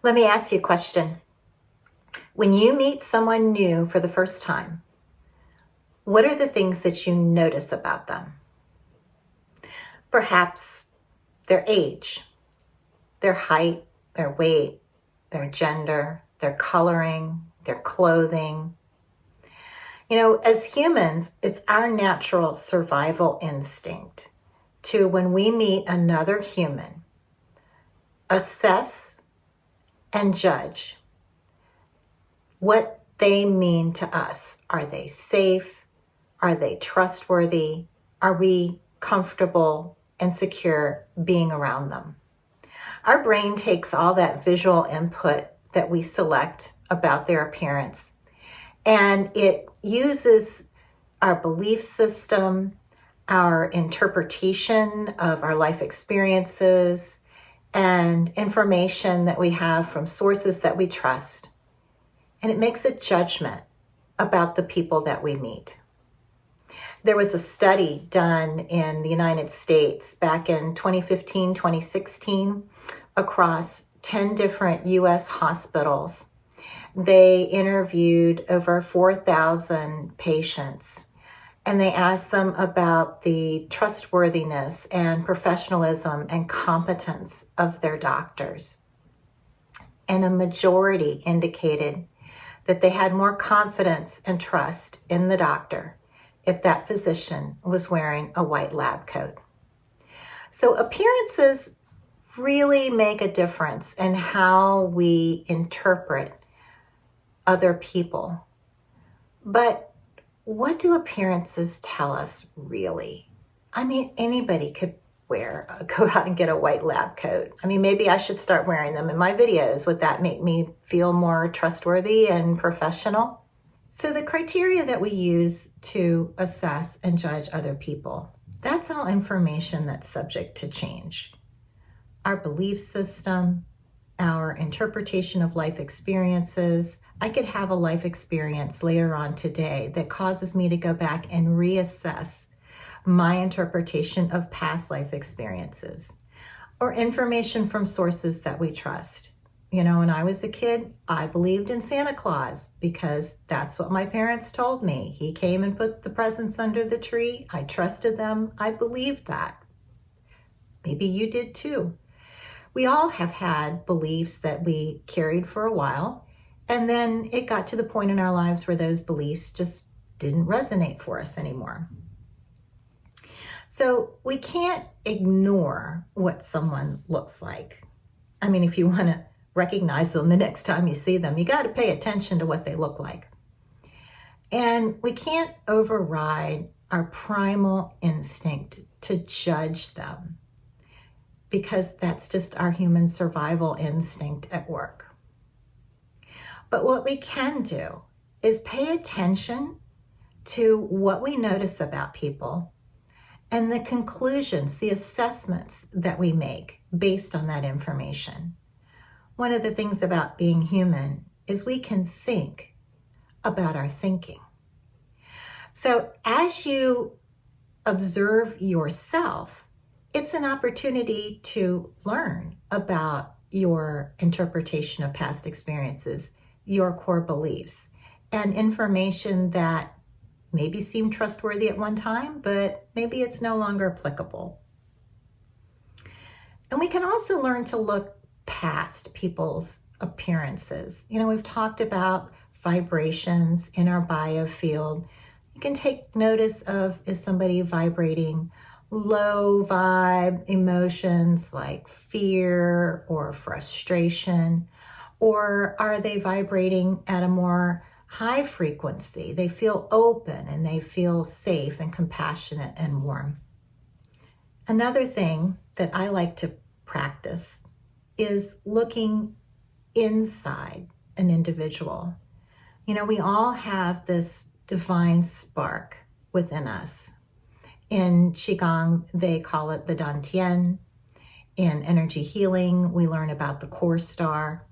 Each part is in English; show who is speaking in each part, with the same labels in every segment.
Speaker 1: Let me ask you a question. When you meet someone new for the first time, what are the things that you notice about them? Perhaps their age, their height, their weight, their gender, their coloring, their clothing. As humans, it's our natural survival instinct to, when we meet another human, assess and judge what they mean to us. Are they safe? Are they trustworthy? Are we comfortable and secure being around them? Our brain takes all that visual input that we select about their appearance, and it uses our belief system, our interpretation of our life experiences, and information that we have from sources that we trust. And it makes a judgment about the people that we meet. There was a study done in the United States back in 2015, 2016, across 10 different US hospitals. They interviewed over 4,000 patients, and they asked them about the trustworthiness and professionalism and competence of their doctors. And a majority indicated that they had more confidence and trust in the doctor if that physician was wearing a white lab coat. So appearances really make a difference in how we interpret other people. But what do appearances tell us really? I mean, anybody could go out and get a white lab coat. I mean, maybe I should start wearing them in my videos. Would that make me feel more trustworthy and professional? So the criteria that we use to assess and judge other people, that's all information that's subject to change. Our belief system, our interpretation of life experiences. I could have a life experience later on today that causes me to go back and reassess my interpretation of past life experiences, or information from sources that we trust. When I was a kid, I believed in Santa Claus because that's what my parents told me. He came and put the presents under the tree. I trusted them. I believed that. Maybe you did too. We all have had beliefs that we carried for a while, and then it got to the point in our lives where those beliefs just didn't resonate for us anymore. So we can't ignore what someone looks like. I mean, if you want to recognize them the next time you see them, you got to pay attention to what they look like. And we can't override our primal instinct to judge them, because that's just our human survival instinct at work. But what we can do is pay attention to what we notice about people and the conclusions, the assessments that we make based on that information. One of the things about being human is we can think about our thinking. So as you observe yourself, it's an opportunity to learn about your interpretation of past experiences, your core beliefs, and information that maybe seemed trustworthy at one time, but maybe it's no longer applicable. And we can also learn to look past people's appearances. We've talked about vibrations in our biofield. You can take notice of, is somebody vibrating low vibe emotions like fear or frustration, or are they vibrating at a more high frequency? They feel open and they feel safe and compassionate and warm. Another thing that I like to practice is looking inside an individual. We all have this divine spark within us. In Qigong, they call it the Dantian. In energy healing, we learn about the core star.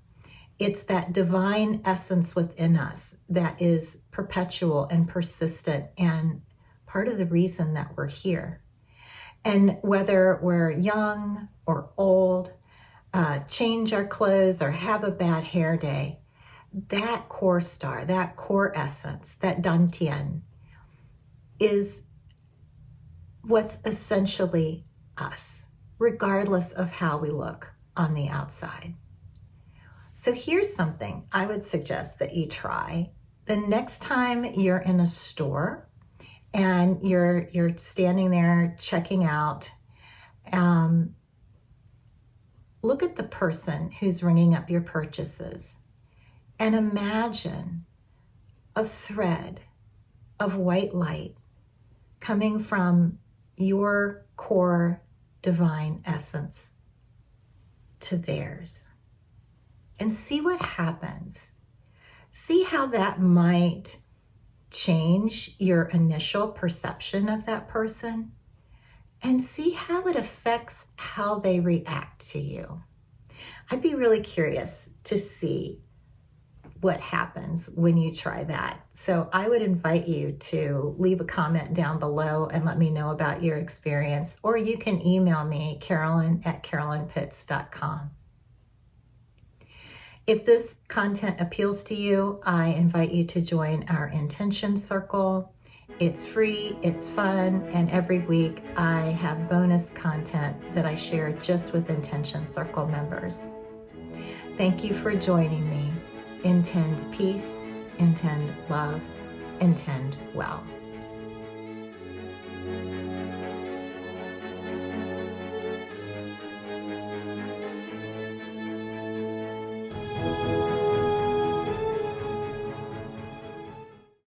Speaker 1: It's that divine essence within us that is perpetual and persistent and part of the reason that we're here. And whether we're young or old, change our clothes or have a bad hair day, that core star, that core essence, that dantian is what's essentially us, regardless of how we look on the outside. So here's something I would suggest that you try. The next time you're in a store and you're standing there checking out, look at the person who's ringing up your purchases and imagine a thread of white light coming from your core divine essence to theirs. And see what happens. See how that might change your initial perception of that person, and see how it affects how they react to you. I'd be really curious to see what happens when you try that. So I would invite you to leave a comment down below and let me know about your experience, or you can email me, Carolyn@carolynpitts.com. If this content appeals to you, I invite you to join our intention circle. It's free, it's fun, and every week I have bonus content that I share just with Intention Circle members. Thank you for joining me. Intend peace, intend love, intend well.